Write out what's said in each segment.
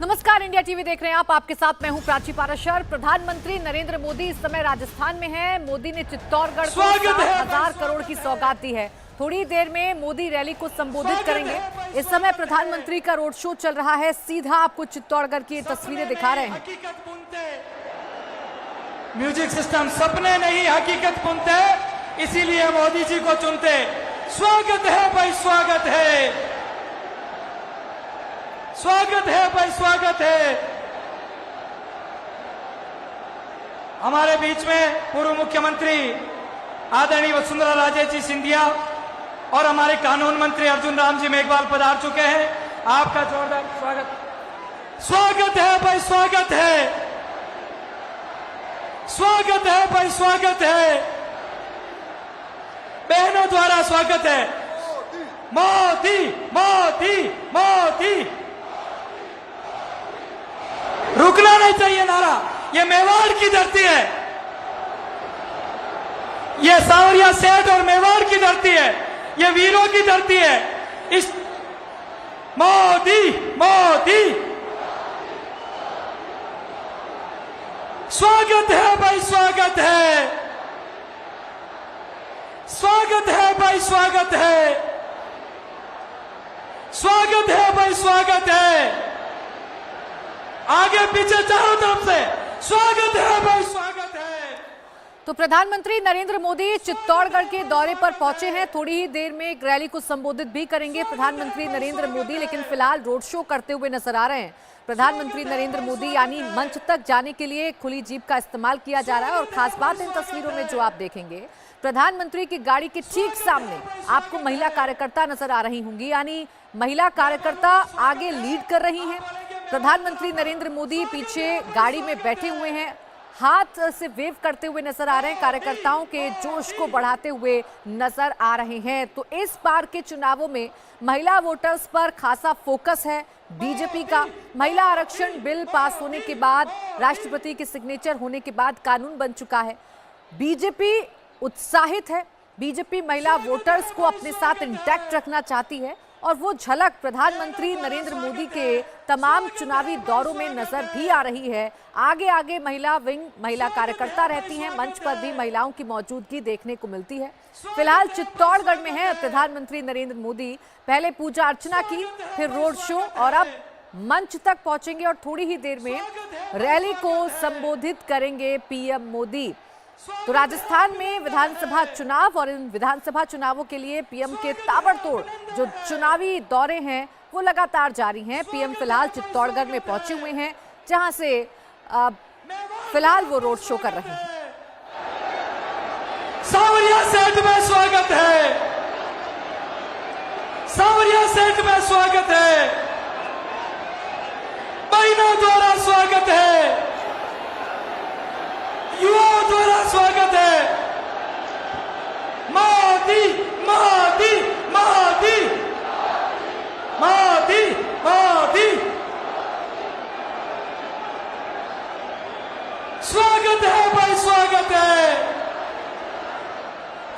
नमस्कार, India TV देख रहे हैं आप। आपके साथ मैं हूं प्राची पाराशर। प्रधानमंत्री नरेंद्र मोदी इस समय राजस्थान में हैं। मोदी ने चित्तौड़गढ़ को 7,000 करोड़ की सौगात दी है। थोड़ी देर में मोदी रैली को संबोधित करेंगे। इस समय प्रधानमंत्री का रोड शो चल रहा है। सीधा आपको चित्तौड़गढ़ की तस्वीरें दिखा रहे हैं। म्यूजिक सिस्टम सपने नहीं हकीकत बुनते, इसीलिए मोदी जी को चुनते। स्वागत है भाई, स्वागत है, स्वागत है भाई, स्वागत है। हमारे बीच में पूर्व मुख्यमंत्री आदरणीय वसुंधरा राजे जी सिंधिया और हमारे कानून मंत्री अर्जुन राम जी मेघवाल पधार चुके हैं। आपका जोरदार स्वागत। स्वागत है भाई, स्वागत है, स्वागत है भाई, स्वागत है। बहनों द्वारा स्वागत है। मोदी मोदी मोदी। रुकना नहीं चाहिए नारा। ये मेवाड़ की धरती है, ये सांवरिया सेठ और मेवाड़ की धरती है, ये वीरों की धरती है। इस मोदी मोदी। स्वागत है भाई, स्वागत है, स्वागत है भाई, स्वागत है, स्वागत है भाई, स्वागत है। आगे पीछे चारों तरफ से स्वागत है भाई, स्वागत है। तो प्रधानमंत्री नरेंद्र मोदी चित्तौड़गढ़ के दौरे पर पहुंचे हैं। थोड़ी ही देर में एक रैली को संबोधित भी करेंगे प्रधानमंत्री नरेंद्र मोदी, लेकिन फिलहाल रोड शो करते हुए नजर आ रहे हैं। प्रधानमंत्री नरेंद्र मोदी यानी मंच तक जाने के लिए खुली जीप का इस्तेमाल किया जा रहा है। और खास बात इन तस्वीरों में जो आप देखेंगे, प्रधानमंत्री की गाड़ी के ठीक सामने आपको महिला कार्यकर्ता नजर आ रही होंगी, यानी महिला कार्यकर्ता आगे लीड कर रही हैं। प्रधानमंत्री नरेंद्र मोदी पीछे गाड़ी में बैठे हुए हैं, हाथ से वेव करते हुए नजर आ रहे हैं, कार्यकर्ताओं के जोश को बढ़ाते हुए नजर आ रहे हैं। तो इस बार के चुनावों में महिला वोटर्स पर खासा फोकस है बीजेपी का। महिला आरक्षण बिल पास होने के बाद, राष्ट्रपति के सिग्नेचर होने के बाद कानून बन चुका है। बीजेपी उत्साहित है। बीजेपी महिला वोटर्स को अपने साथ इंटैक्ट रखना चाहती है और वो झलक प्रधानमंत्री नरेंद्र मोदी के तमाम चुनावी दौरों में नजर भी आ रही है। आगे आगे महिला विंग, महिला कार्यकर्ता रहती हैं, मंच पर भी महिलाओं की मौजूदगी देखने को मिलती है। फिलहाल चित्तौड़गढ़ में है प्रधानमंत्री नरेंद्र मोदी। पहले पूजा अर्चना की, फिर रोड शो और अब मंच तक पहुंचेंगे और थोड़ी ही देर में रैली को संबोधित करेंगे पीएम मोदी। तो राजस्थान में विधानसभा चुनाव और इन विधानसभा चुनावों के लिए पीएम के ताबड़तोड़ जो चुनावी दौरे हैं वो लगातार जारी हैं। पीएम फिलहाल चित्तौड़गढ़ में पहुंचे हुए हैं, जहां से फिलहाल वो रोड शो कर रहे हैं। सांवरिया सेठ में स्वागत है, सांवरिया सेठ में स्वागत है, बहनों द्वारा स्वागत है, युवाओं द्वारा स्वागत है। मोदी मोदी मोदी मोदी मोदी। स्वागत है भाई, स्वागत है,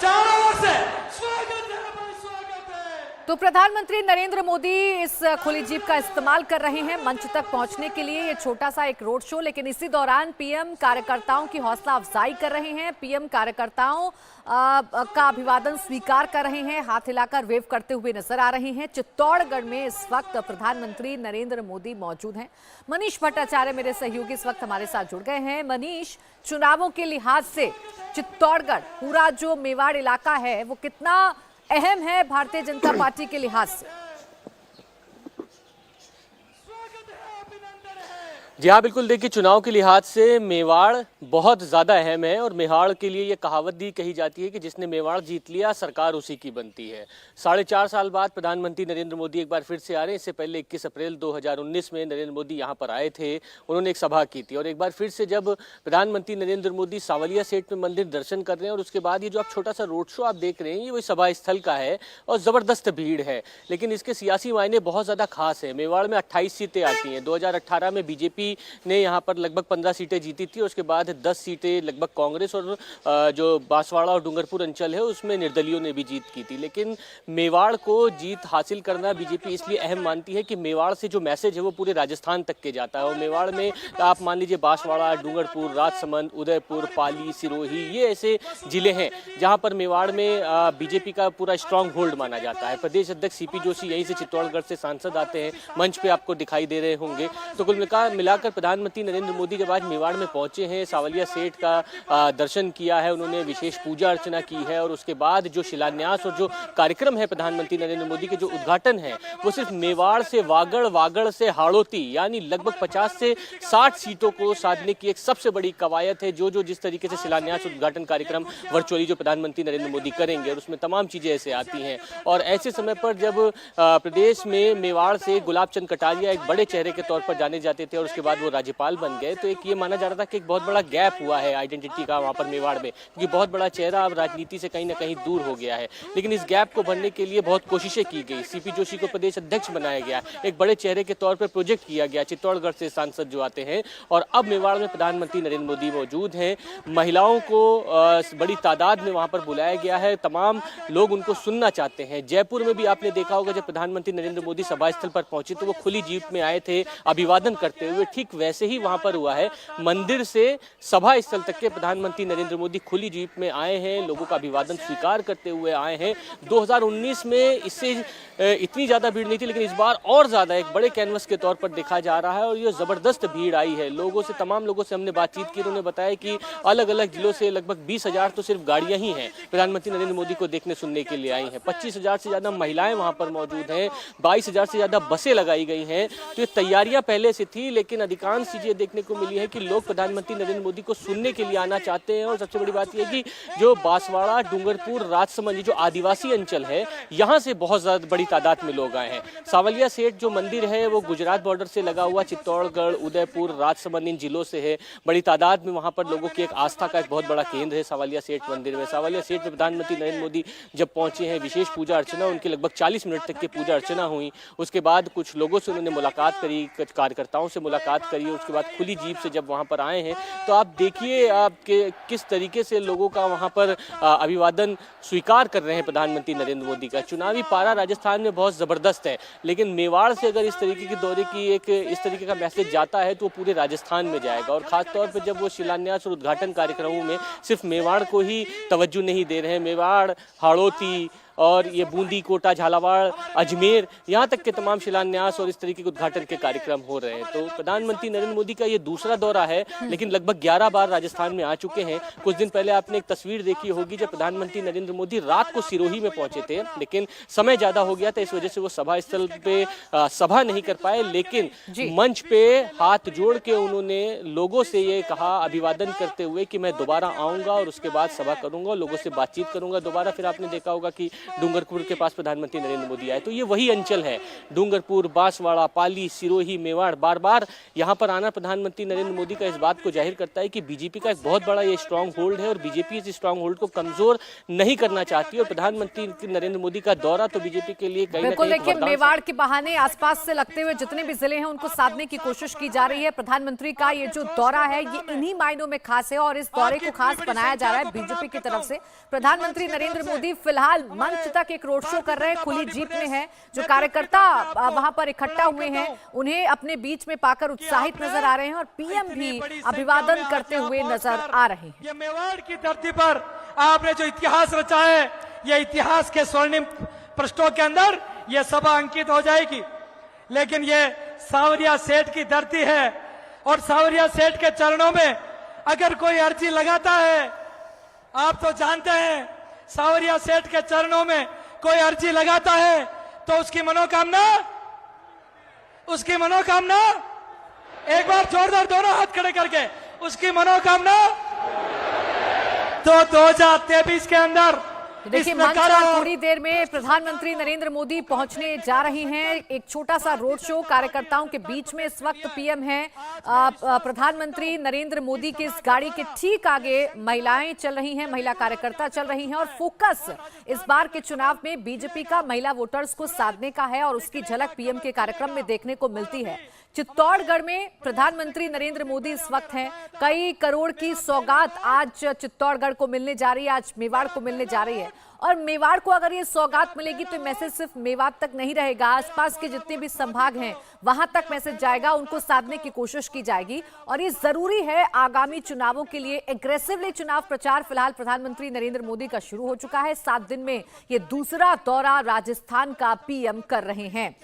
चारों ओर से स्वागत है भाई, स्वागत है। तो प्रधानमंत्री नरेंद्र मोदी इस खुली जीप का इस्तेमाल कर रहे हैं मंच तक पहुंचने के लिए। ये छोटा सा एक रोड शो, लेकिन इसी दौरान पीएम कार्यकर्ताओं की हौसला अफजाई कर रहे हैं। पीएम कार्यकर्ताओं का अभिवादन स्वीकार कर रहे हैं, हाथ हिलाकर वेव करते हुए नजर आ रहे हैं। चित्तौड़गढ़ में इस वक्त प्रधानमंत्री नरेंद्र मोदी मौजूद हैं। मनीष भट्टाचार्य मेरे सहयोगी इस वक्त हमारे साथ जुड़ गए हैं। मनीष, चुनावों के लिहाज से चित्तौड़गढ़, पूरा जो मेवाड़ इलाका है, वो कितना अहम है भारतीय जनता पार्टी के लिहाज से? जी हाँ, बिल्कुल। देखिए, चुनाव के लिहाज से मेवाड़ बहुत ज़्यादा अहम है और मेवाड़ के लिए ये कहावत भी कही जाती है कि जिसने मेवाड़ जीत लिया सरकार उसी की बनती है। 4.5 साल बाद प्रधानमंत्री नरेंद्र मोदी एक बार फिर से आ रहे हैं। इससे पहले 21 अप्रैल 2019 में नरेंद्र मोदी यहाँ पर आए थे, उन्होंने एक सभा की थी। और एक बार फिर से जब प्रधानमंत्री नरेंद्र मोदी सांवलिया सेठ में मंदिर दर्शन कर रहे हैं और उसके बाद ये जो आप छोटा सा रोड शो आप देख रहे हैं, ये वही सभा स्थल का है और ज़बरदस्त भीड़ है। लेकिन इसके सियासी मायने बहुत ज़्यादा खास है। मेवाड़ में 28 सीटें आती हैं। 2018 में बीजेपी बीजेपी ने यहाँ पर लगभग 15 सीटें जीती थी, उसके बाद 10 सीटें लगभग कांग्रेस और जो बांसवाड़ा और डूंगरपुर अंचल है उसमें निर्दलियों ने भी जीत की थी। लेकिन मेवाड़ को जीत हासिल करना बीजेपी इसलिए अहम मानती है कि मेवाड़ से जो मैसेज है वो पूरे राजस्थान तक के जाता है। और मेवाड़ में आप मान लीजिए बांसवाड़ा, डूंगरपुर, राजसमंद, उदयपुर, पाली, सिरोही, ये ऐसे जिले हैं जहां पर मेवाड़ में बीजेपी का पूरा स्ट्रांग होल्ड माना जाता है। प्रदेश अध्यक्ष सीपी जोशी यहीं से चित्तौड़गढ़ से सांसद आते हैं, मंच पे आपको दिखाई दे रहे होंगे। तो कुल मिलाकर प्रधानमंत्री नरेंद्र मोदी जब आज मेवाड़ में पहुंचे हैं, सावलिया सेठ का दर्शन किया है, उन्होंने विशेष पूजा अर्चना की है और उसके बाद जो शिलान्यास और जो कार्यक्रम है प्रधानमंत्री नरेंद्र मोदी के जो उद्घाटन है वो सिर्फ मेवाड़ से वागड़, वागड़ से हाड़ौती यानी लगभग 50 से 60 सीटों को साधने की एक सबसे बड़ी कवायद है। जो जिस तरीके से शिलान्यास उद्घाटन कार्यक्रम वर्चुअली जो प्रधानमंत्री नरेंद्र मोदी करेंगे और उसमें तमाम चीजें ऐसे आती हैं। और ऐसे समय पर जब प्रदेश में मेवाड़ से गुलाब चंद कटारिया एक बड़े चेहरे के तौर पर जाने जाते थे और उसके बाद वो राज्यपाल बन गए, तो एक ये माना जा रहा था कि एक बहुत बड़ा गैप हुआ है आइडेंटिटी का वहाँ पर मेवाड़ में, क्योंकि बहुत बड़ा चेहरा अब राजनीति से कहीं ना कहीं दूर हो गया है। लेकिन इस गैप को भरने के लिए बहुत कोशिशें की गई। सीपी जोशी को प्रदेश अध्यक्ष बनाया गया, एक बड़े चेहरे के तौर पर प्रोजेक्ट किया गया, चित्तौड़गढ़ से सांसद जो आते हैं। और अब मेवाड़ में प्रधानमंत्री नरेंद्र मोदी मौजूद हैं। महिलाओं को बड़ी तादाद में वहां पर बुलाया गया है, तमाम लोग उनको सुनना चाहते हैं। जयपुर में भी आपने देखा होगा जब प्रधानमंत्री नरेंद्र मोदी सभा स्थल पर पहुंचे तो वो खुली जीप में आए थे अभिवादन करते हुए। ठीक वैसे ही वहां पर हुआ है, मंदिर से सभा स्थल तक के प्रधानमंत्री नरेंद्र मोदी खुली जीप में आए हैं, लोगों का अभिवादन स्वीकार करते हुए आए हैं। 2019 में इससे इतनी ज्यादा भीड़ नहीं थी, लेकिन इस बार और ज्यादा एक बड़े कैनवस के तौर पर देखा जा रहा है और ये जबरदस्त भीड़ आई है। लोगों से, तमाम लोगों से हमने बातचीत की, उन्होंने बताया कि अलग अलग जिलों से लगभग 20,000 तो सिर्फ गाड़ियां ही हैं प्रधानमंत्री नरेंद्र मोदी को देखने सुनने के लिए आई हैं। 25,000 से ज्यादा महिलाएं वहां पर मौजूद हैं, 22,000 से ज्यादा बसें लगाई गई हैं। तो ये तैयारियां पहले से थी, लेकिन अधिकांश चीजें देखने को मिली है कि लोग प्रधानमंत्री नरेंद्र मोदी को सुनने के लिए आना चाहते हैं। और सबसे बड़ी बात यह कि जो बांसवाड़ा, डूंगरपुर, राजसमंद जो आदिवासी अंचल है, यहाँ से बहुत ज्यादा बड़ी तादाद में लोग आए हैं। सावलिया सेठ जो मंदिर है वो गुजरात बॉर्डर से लगा हुआ चित्तौड़गढ़, उदयपुर, राजसमंद इन जिलों से है। बड़ी तादाद में वहां पर लोगों की एक आस्था का एक बहुत बड़ा केंद्र है सावलिया सेठ मंदिर में। सावलिया सेठ में प्रधानमंत्री नरेंद्र मोदी जब पहुंचे हैं, विशेष पूजा अर्चना, उनकी लगभग 40 मिनट तक की पूजा अर्चना हुई। उसके बाद कुछ लोगों से उन्होंने मुलाकात करी, कुछ कार्यकर्ताओं से मुलाकात करी। उसके बाद खुली जीप से जब वहां पर आए हैं तो आप देखिए आपके किस तरीके से लोगों का वहां पर अभिवादन स्वीकार कर रहे हैं प्रधानमंत्री नरेंद्र मोदी का। चुनावी पारा राजस्थान में बहुत जबरदस्त है, लेकिन मेवाड़ से अगर इस तरीके के दौरे की इस तरीके का मैसेज जाता है तो वो पूरे राजस्थान में जाएगा। और खासतौर पर जब वो शिलान्यास और उद्घाटन कार्यक्रमों में सिर्फ मेवाड़ को ही तवज्जो नहीं दे रहे हैं, मेवाड़, हाड़ौती और ये बूंदी, कोटा, झालावाड़, अजमेर, यहाँ तक के तमाम शिलान्यास और इस तरीके के उद्घाटन के कार्यक्रम हो रहे हैं। तो प्रधानमंत्री नरेंद्र मोदी का ये दूसरा दौरा है, लेकिन लगभग 11 बार राजस्थान में आ चुके हैं। कुछ दिन पहले आपने एक तस्वीर देखी होगी जब प्रधानमंत्री नरेंद्र मोदी रात को सिरोही में पहुंचे थे, लेकिन समय ज्यादा हो गया था, इस वजह से वो सभा स्थल पे सभा नहीं कर पाए। लेकिन मंच पे हाथ जोड़ के उन्होंने लोगों से ये कहा, अभिवादन करते हुए, कि मैं दोबारा आऊंगा और उसके बाद सभा करूंगा, लोगों से बातचीत करूंगा दोबारा। फिर आपने देखा होगा कि डूंगरपुर के पास प्रधानमंत्री नरेंद्र मोदी आए। तो ये वही अंचल है, डूंगरपुर, बांसवाड़ा, पाली, सिरोही, मेवाड़। बार बार यहाँ पर आना प्रधानमंत्री नरेंद्र मोदी का इस बात को जाहिर करता है कि बीजेपी का एक बहुत बड़ा ये स्ट्रांग होल्ड है और बीजेपी इस स्ट्रांग होल्ड को कमजोर नहीं करना चाहती। और प्रधानमंत्री नरेंद्र मोदी का दौरा तो बीजेपी के लिए कहीं ना कहीं लेकिन मेवाड़ के बहाने आसपास से लगते हुए जितने भी जिले हैं उनको साधने की कोशिश की जा रही है। प्रधानमंत्री का ये जो दौरा है ये इन्हीं मायनों में खास है और इस दौरे को खास बनाया जा रहा है बीजेपी की तरफ से। प्रधानमंत्री नरेंद्र मोदी फिलहाल मंच तक एक रोड शो कर रहे हैं, खुली जीप में है। जो कार्यकर्ता वहां पर इकट्ठा हुए हैं उन्हें अपने बीच में पाकर उत्साहित नजर आ रहे हैं और पीएम भी अभिवादन करते हुए नजर आ रहे हैं। ये मेवाड़ की धरती पर आपने जो इतिहास रचा है, ये इतिहास के स्वर्णिम पृष्ठों के अंदर ये सभा अंकित हो जाएगी। लेकिन ये सावरिया सेठ की धरती है और सावरिया सेठ के चरणों में अगर कोई अर्जी लगाता है, आप तो जानते हैं सावरिया सेठ के चरणों में कोई अर्जी लगाता है तो उसकी मनोकामना एक बार जोरदार दोनों हाथ खड़े करके, उसकी मनोकामना तो 2023 के अंदर देखिए मंच पर थोड़ी देर में प्रधानमंत्री नरेंद्र मोदी पहुंचने जा रहे हैं। एक छोटा सा रोड शो कार्यकर्ताओं के बीच में इस वक्त पीएम है। प्रधानमंत्री नरेंद्र मोदी की इस गाड़ी के ठीक आगे महिलाएं चल रही हैं, महिला कार्यकर्ता चल रही हैं और फोकस इस बार के चुनाव में बीजेपी का महिला वोटर्स को साधने का है और उसकी झलक पीएम के कार्यक्रम में देखने को मिलती है। चित्तौड़गढ़ में प्रधानमंत्री नरेंद्र मोदी इस वक्त हैं। कई करोड़ की सौगात आज चित्तौड़गढ़ को मिलने जा रही है, आज मेवाड़ को मिलने जा रही है। और मेवाड़ को अगर ये सौगात मिलेगी तो मैसेज सिर्फ मेवाड़ तक नहीं रहेगा, आसपास के जितने भी संभाग हैं वहां तक मैसेज जाएगा, उनको साधने की कोशिश की जाएगी। और ये जरूरी है आगामी चुनावों के लिए। एग्रेसिवली चुनाव प्रचार फिलहाल प्रधानमंत्री नरेंद्र मोदी का शुरू हो चुका है। 7 दिन में ये दूसरा दौरा राजस्थान का पीएम कर रहे हैं।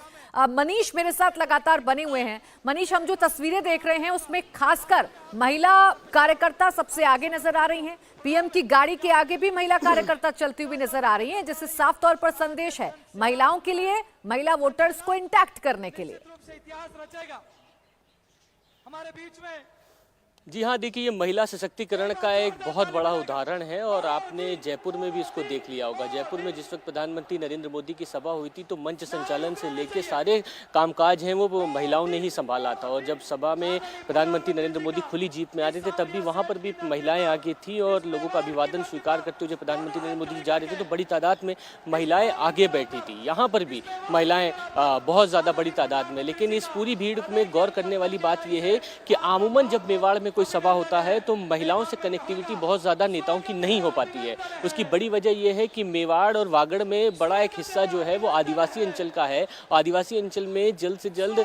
मनीष मेरे साथ लगातार बने हुए हैं। मनीष, हम जो तस्वीरें देख रहे हैं उसमें खासकर महिला कार्यकर्ता सबसे आगे नजर आ रही हैं। पीएम की गाड़ी के आगे भी महिला कार्यकर्ता चलती हुई नजर आ रही हैं, जिससे साफ तौर पर संदेश है महिलाओं के लिए, महिला वोटर्स को इंटैक्ट करने के लिए। इतिहास रचेगा हमारे बीच में। जी हाँ, देखिए ये महिला सशक्तिकरण का एक बहुत बड़ा उदाहरण है और आपने जयपुर में भी इसको देख लिया होगा। जयपुर में जिस वक्त प्रधानमंत्री नरेंद्र मोदी की सभा हुई थी तो मंच संचालन से लेके सारे कामकाज हैं वो महिलाओं ने ही संभाला था। और जब सभा में प्रधानमंत्री नरेंद्र मोदी खुली जीप में आते थे तब भी वहाँ पर भी महिलाएं आगे थी और लोगों का अभिवादन स्वीकार करते हुए जब प्रधानमंत्री नरेंद्र मोदी जा रहे थे तो बड़ी तादाद में महिलाएं आगे बैठी थी। यहाँ पर भी महिलाएं बहुत ज़्यादा बड़ी तादाद में। लेकिन इस पूरी भीड़ में गौर करने वाली बात यह है कि आमूमन जब मेवाड़ में कोई सभा होता है तो महिलाओं से कनेक्टिविटी बहुत ज़्यादा नेताओं की नहीं हो पाती है। उसकी बड़ी वजह यह है कि मेवाड़ और वागड़ में बड़ा एक हिस्सा जो है वो आदिवासी अंचल का है। आदिवासी अंचल में जल्द से जल्द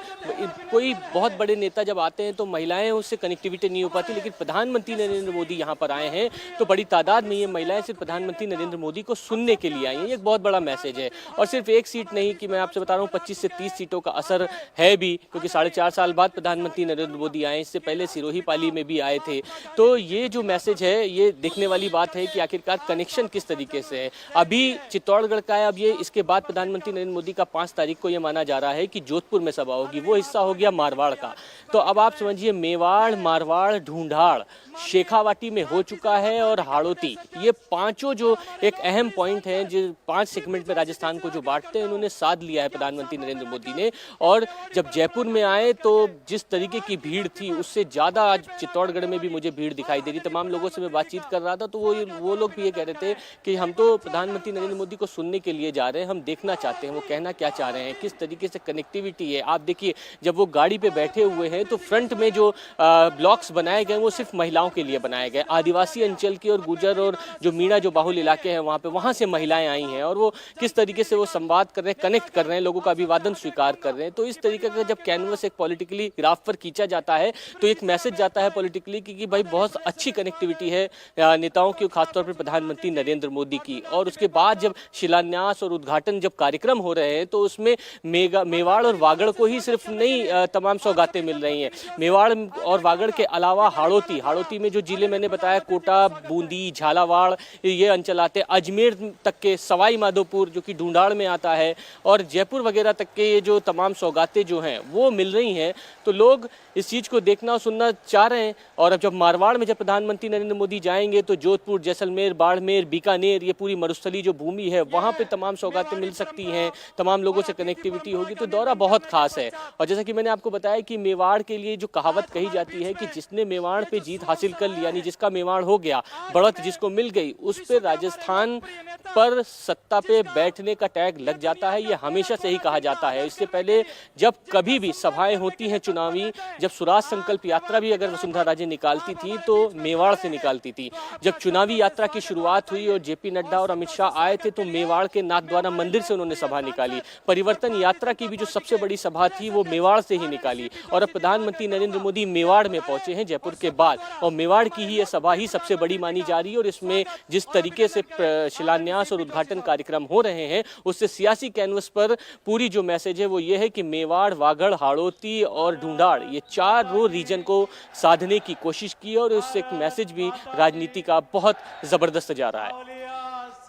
कोई बहुत बड़े नेता जब आते हैं तो महिलाएं उससे कनेक्टिविटी नहीं हो पाती। लेकिन प्रधानमंत्री नरेंद्र मोदी यहाँ पर आए हैं तो बड़ी तादाद में ये महिलाएं सिर्फ प्रधानमंत्री नरेंद्र मोदी को सुनने के लिए आई हैं। ये एक बहुत बड़ा मैसेज है। और सिर्फ एक सीट नहीं कि मैं आपसे बता रहा हूँ 25 से 30 सीटों का असर है भी, क्योंकि 4.5 साल बाद प्रधानमंत्री नरेंद्र मोदी आए। इससे पहले सिरोही पाली में भी आए थे। तो ये जो मैसेज है ये देखने वाली बात है कि आखिरकार कनेक्शन किस तरीके से है। अभी चित्तौड़गढ़ का है, अब ये इसके बाद प्रधानमंत्री नरेंद्र मोदी का 5 तारीख को ये माना जा रहा है कि जोधपुर में सभा होगी। वो हिस्सा हो गया मारवाड़ का। तो अब आप समझिए मेवाड़, मारवाड़, ढूंढाड़, शेखावाटी में हो चुका है और हाड़ौती, ये पांचों जो एक अहम पॉइंट हैं जो 5 सेगमेंट में राजस्थान को जो बांटते हैं उन्होंने साध लिया है प्रधानमंत्री नरेंद्र मोदी ने। और जब जयपुर में आए तो जिस तरीके की भीड़ थी उससे ज़्यादा आज चित्तौड़गढ़ में भी मुझे भीड़ दिखाई दे रही। तमाम लोगों से मैं बातचीत कर रहा था तो वो लोग भी ये कह रहे थे कि हम तो प्रधानमंत्री नरेंद्र मोदी को सुनने के लिए जा रहे हैं, हम देखना चाहते हैं वो कहना क्या चाह रहे हैं, किस तरीके से कनेक्टिविटी है। आप देखिए जब वो गाड़ी पे बैठे हुए हैं तो फ्रंट में जो ब्लॉक्स बनाए गए वो सिर्फ महिलाओं के लिए बनाए गए। आदिवासी अंचल के और गुजर और जो मीणा जो बाहुल इलाके हैं वहाँ से महिलाएं आई हैं और वो किस तरीके से वो संवाद कर रहे हैं, कनेक्ट कर रहे हैं, लोगों का अभिवादन स्वीकार कर रहे हैं। तो इस तरीके का जब कैनवस एक पॉलिटिकली ग्राफ पर खींचा जाता है तो एक मैसेज जाता है पॉलिटिकली कि भाई बहुत अच्छी कनेक्टिविटी है नेताओं की, खासतौर पर प्रधानमंत्री नरेंद्र मोदी की। और उसके बाद जब शिलान्यास और उद्घाटन जब कार्यक्रम हो रहे हैं तो उसमें मेवाड़ और वागड़ को ही सिर्फ नहीं तमाम सौगातें मिल रही हैं। मेवाड़ और वागड़ के अलावा हाड़ौती में जो जिले मैंने बताया कोटा, बूंदी, झालावाड़ ये अंचल आते हैं, अजमेर तक के सवाई माधोपुर जो कि ढूंढाड़ में आता है और जयपुर वगैरह तक के ये जो तमाम सौगातें जो हैं वो मिल रही हैं। तो लोग इस चीज़ को देखना और सुनना चाह रहे हैं। और अब जब मारवाड़ में जब प्रधानमंत्री नरेंद्र मोदी जाएंगे तो जोधपुर, जैसलमेर, बाड़मेर, बीकानेर, ये पूरी मरुस्थली जो भूमि है वहाँ पे तमाम सौगातें मिल सकती हैं, तमाम लोगों से कनेक्टिविटी होगी। तो दौरा बहुत खास है। और जैसा कि मैंने आपको बताया कि मेवाड़ के लिए जो कहावत कही जाती है कि जिसने मेवाड़ पे जीत हासिल कर ली, यानी जिसका मेवाड़ हो गया, बढ़त जिसको मिल गई, उस पर राजस्थान पर सत्ता पे बैठने का टैग लग जाता है। ये हमेशा से ही कहा जाता है। इससे पहले जब कभी भी सभाएं होती हैं चुनावी, जब स्वराज संकल्प यात्रा भी अगर वसुंधरा राजे निकालती थी तो मेवाड़ से निकालती थी। जब चुनावी यात्रा की शुरुआत हुई और जेपी नड्डा और अमित शाह आए थे तो मेवाड़ के नाथद्वारा मंदिर से उन्होंने सभा निकाली। परिवर्तन यात्रा की भी जो सबसे बड़ी सभा थी वो मेवाड़ से ही निकाली। और अब प्रधानमंत्री नरेंद्र मोदी मेवाड़ में पहुंचे हैं जयपुर के बाद, और मेवाड़ की ही यह सभा ही सबसे बड़ी मानी जा रही है। और इसमें जिस तरीके से शिलान्यास और उद्घाटन कार्यक्रम हो रहे हैं उससे सियासी कैनवस पर पूरी जो मैसेज है वो ये है कि मेवाड़, वागड़, हाड़ौती और ढूंढाड़, ये 4 रीजन को साधने की कोशिश की और उससे एक मैसेज भी राजनीति का बहुत जबरदस्त जा रहा है।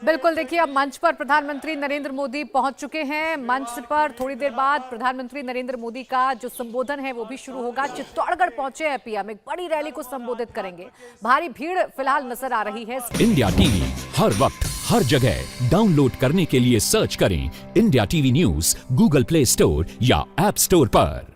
बिल्कुल, देखिए अब मंच पर प्रधानमंत्री नरेंद्र मोदी पहुंच चुके हैं। मंच पर थोड़ी देर बाद प्रधानमंत्री नरेंद्र मोदी का जो संबोधन है वो भी शुरू होगा। चित्तौड़गढ़ पहुंचे हैं पीएम, एक बड़ी रैली को संबोधित करेंगे। भारी भीड़ फिलहाल नजर आ रही है। इंडिया टीवी हर वक्त हर जगह डाउनलोड करने के लिए सर्च करें India TV news Google play store या ऐप स्टोर पर।